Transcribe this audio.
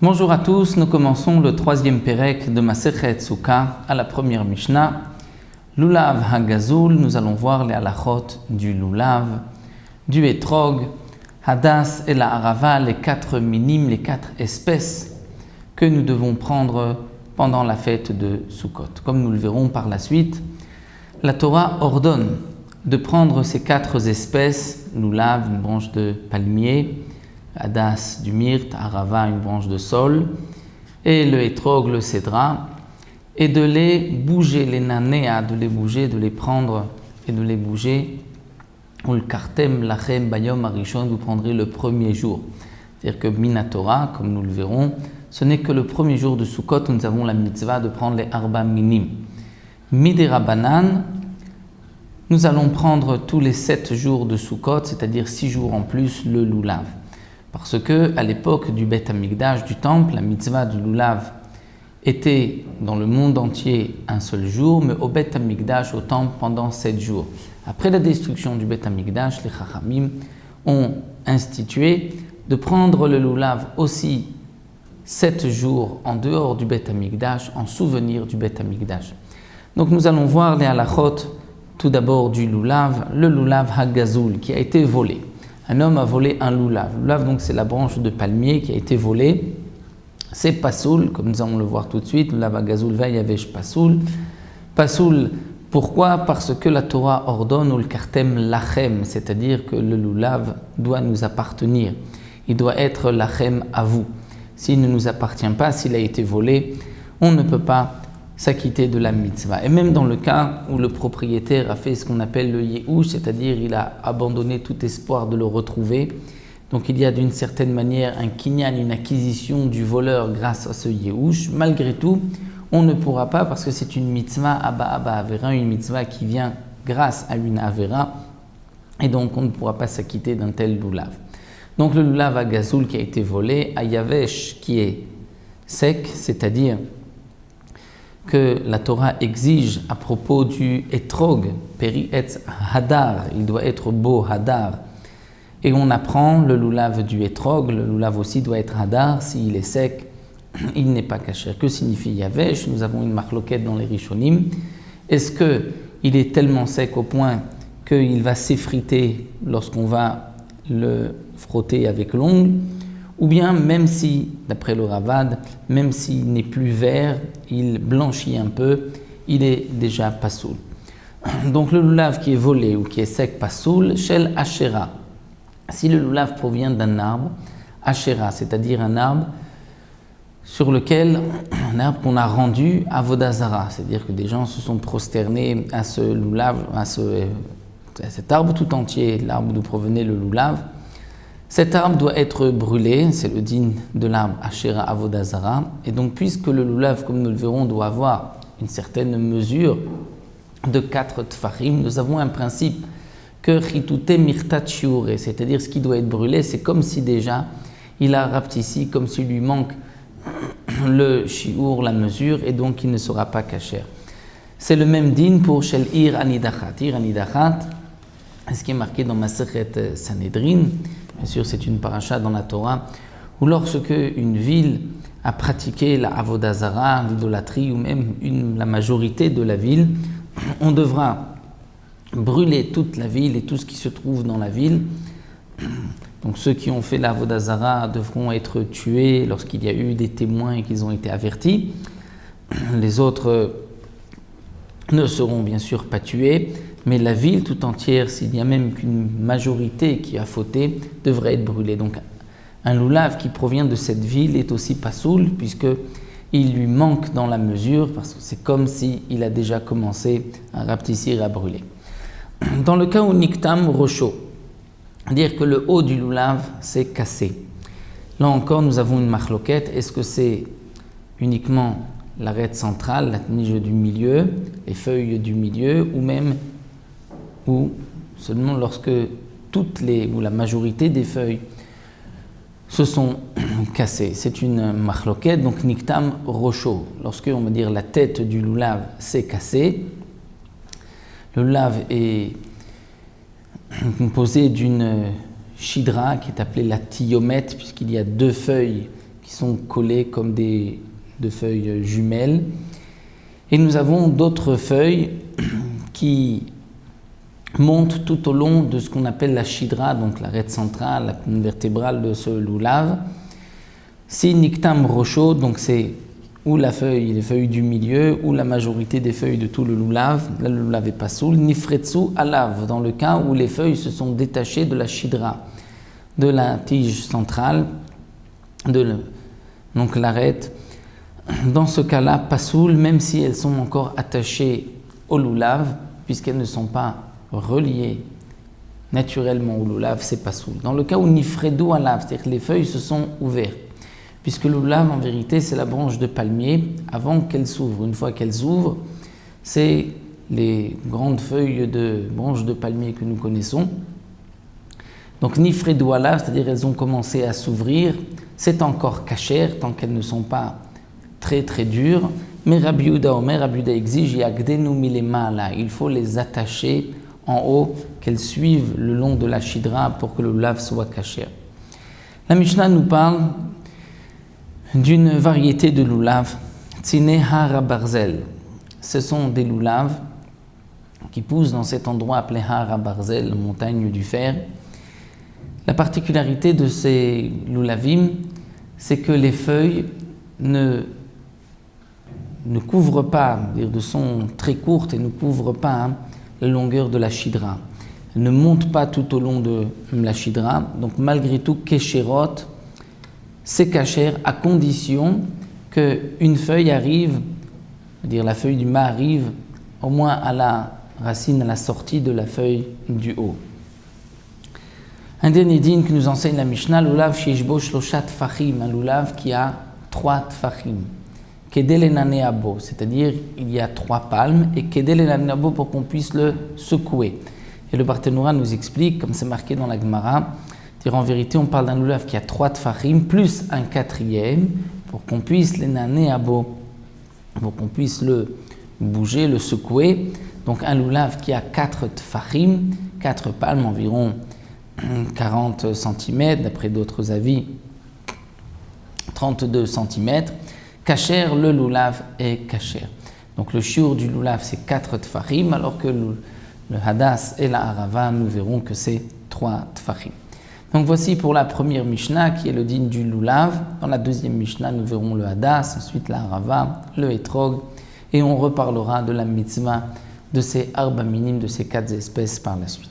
Bonjour à tous, nous commençons le troisième Pérec de Masechet Souka à la première Mishnah. Lulav Hagazul, nous allons voir les halachot du Lulav, du Etrog, Hadas et la Harava, les quatre minimes, les quatre espèces que nous devons prendre pendant la fête de Sukkot. Comme nous le verrons par la suite, la Torah ordonne de prendre ces quatre espèces, Lulav, une branche de palmier, Hadas du myrte, Harava, une branche de saule, et le Etrog, le cédra, et de les bouger, les nanéa, de les bouger, de les prendre et de les bouger. Ou le kartem lachem bayom arishon, vous prendrez le premier jour. C'est-à-dire que Minatora, comme nous le verrons, ce n'est que le premier jour de Sukkot où nous avons la mitzvah de prendre les arba minim. Miderabanan, nous allons prendre tous les 7 jours de Sukkot, c'est-à-dire 6 jours en plus, le lulav. Parce que à l'époque du Beth Amikdash, du temple, la mitzvah du lulav était dans le monde entier un seul jour, mais au Beth Amikdash, au temple, pendant 7 jours. Après la destruction du Beth Amikdash, les Chachamim ont institué de prendre le lulav aussi 7 jours en dehors du Beth Amikdash, en souvenir du Beth Amikdash. Donc nous allons voir les halachot, tout d'abord du lulav, le lulav hagazul qui a été volé. Un homme a volé un lulav. Le lulav, donc, c'est la branche de palmier qui a été volée. C'est pasoul, comme nous allons le voir tout de suite. Lulav hagazul ve'yavesh pasoul. Pasoul, pourquoi? Parce que la Torah ordonne ou le kartem lachem, c'est-à-dire que le lulav doit nous appartenir. Il doit être lachem à vous. S'il ne nous appartient pas, s'il a été volé, on ne peut pas s'acquitter de la mitzvah. Et même dans le cas où le propriétaire a fait ce qu'on appelle le yehush, c'est-à-dire il a abandonné tout espoir de le retrouver. Donc il y a d'une certaine manière un kinyan, une acquisition du voleur grâce à ce yehush. Malgré tout, on ne pourra pas, parce que c'est une mitzvah abba avera, une mitzvah qui vient grâce à une avera, et donc on ne pourra pas s'acquitter d'un tel lulav. Donc le lulav hagazul qui a été volé, à yavesh qui est sec, c'est-à-dire que la Torah exige à propos du etrog, peri etz hadar, il doit être beau hadar. Et on apprend le lulav du etrog, le lulav aussi doit être hadar, s'il est sec, il n'est pas kasher. Que signifie yavesh? Nous avons une marloquette dans les rishonim. Est-ce qu'il est tellement sec au point qu'il va s'effriter lorsqu'on va le frotter avec l'ongle? Ou bien, même si, d'après le Ravad, même s'il n'est plus vert, il blanchit un peu, il est déjà pasoul. Donc le lulav qui est volé ou qui est sec pasoul, shel ashera. Si le lulav provient d'un arbre, ashera, c'est-à-dire un arbre sur lequel, un arbre qu'on a rendu à Vodazara, c'est-à-dire que des gens se sont prosternés à ce lulav, à cet arbre tout entier, l'arbre d'où provenait le lulav. Cet arbre doit être brûlé, c'est le din de l'arbre Ashera Avodazara. Et donc, puisque le lulav, comme nous le verrons, doit avoir une certaine mesure de 4 tfachim, nous avons un principe que chitute mirtat shiure, c'est-à-dire ce qui doit être brûlé, c'est comme si déjà il a rapetissé, comme s'il lui manque le shiur, la mesure, et donc il ne sera pas kasher. C'est le même din pour shel ir anidachat. Ir anidachat, ce qui est marqué dans Masechet Sanhedrin. Bien sûr, c'est une paracha dans la Torah où lorsque une ville a pratiqué la avodazara, l'idolâtrie, ou même la majorité de la ville, on devra brûler toute la ville et tout ce qui se trouve dans la ville. Donc ceux qui ont fait la avodazara devront être tués lorsqu'il y a eu des témoins et qu'ils ont été avertis. Les autres ne seront bien sûr pas tués. Mais la ville tout entière, s'il y a même qu'une majorité qui a fauté, devrait être brûlée. Donc un lulav qui provient de cette ville est aussi pasoul, puisqu'il lui manque dans la mesure, parce que c'est comme s'il a déjà commencé à rapetissir, à brûler. Dans le cas où niktam rocho, dire que le haut du lulav s'est cassé. Là encore, nous avons une marloquette. Est-ce que c'est uniquement l'arête centrale, la tige du milieu, les feuilles du milieu, ou seulement lorsque ou la majorité des feuilles se sont cassées. C'est une marloquette, donc niktam rocho. Lorsque on va dire la tête du lulav s'est cassée, le lulav est composé d'une shidra qui est appelée la tiyomètre, puisqu'il y a 2 feuilles qui sont collées comme de feuilles jumelles. Et nous avons d'autres feuilles qui montent tout au long de ce qu'on appelle la shidra, donc l'arête centrale, la colonne vertébrale de ce lulav. Si niktam rocho, donc c'est ou les feuilles du milieu, ou la majorité des feuilles de tout le lulav, là le lulav est pas soul, nifretsu alav, dans le cas où les feuilles se sont détachées de la shidra, de la tige centrale, donc l'arête. Dans ce cas-là, pas soul, même si elles sont encore attachées au lulav, puisqu'elles ne sont pas reliées naturellement au lulav, c'est pas soul. Dans le cas où nifredu alav, c'est-à-dire que les feuilles se sont ouvertes, puisque le lulav, en vérité, c'est la branche de palmier avant qu'elle s'ouvre. Une fois qu'elle s'ouvre, c'est les grandes feuilles de branches de palmier que nous connaissons. Donc, nifredu alav, c'est-à-dire elles ont commencé à s'ouvrir, c'est encore kasher, tant qu'elles ne sont pas très très dures. Mais Rabbi Yehuda exige yagdenu milemala, il faut les attacher en haut, qu'elles suivent le long de la shidra pour que le lulav soit kasher. La Mishnah nous parle d'une variété de lulav, Tzine Har Barzel. Ce sont des lulav qui poussent dans cet endroit appelé Har Barzel, montagne du fer. La particularité de ces lulavim, c'est que les feuilles ne couvrent pas, sont très courtes et ne couvrent pas la longueur de la shidra. Elles ne montent pas tout au long de la shidra. Donc malgré tout, kesherot, c'est kasher à condition qu'une feuille arrive, c'est-à-dire la feuille du mât arrive au moins à la racine, à la sortie de la feuille du haut. Un dernier din que nous enseigne la Mishnah, lulav sheishbo shlosha tfachim, un lulav qui a 3 tfachim. Kedel enane abo, c'est-à-dire il y a 3 palmes, et kedel enane abo pour qu'on puisse le secouer. Et le Barthénoura nous explique, comme c'est marqué dans la Gemara, en vérité on parle d'un lulav qui a 3 tfachim plus un 4e pour qu'on puisse l'enane abo, pour qu'on puisse le bouger, le secouer. Donc un lulav qui a 4 tfachim, 4 palmes, environ 40 cm, d'après d'autres avis 32 cm, kasher, le lulav est kasher. Donc le shiur du lulav c'est 4 tfachim, alors que le hadas et la harava, nous verrons que c'est 3 tfachim. Donc voici pour la première Mishnah qui est le din du lulav. Dans la deuxième Mishnah, nous verrons le hadas, ensuite la harava, le etrog, et on reparlera de la mitzvah de ces arba minim, de ces 4 espèces par la suite.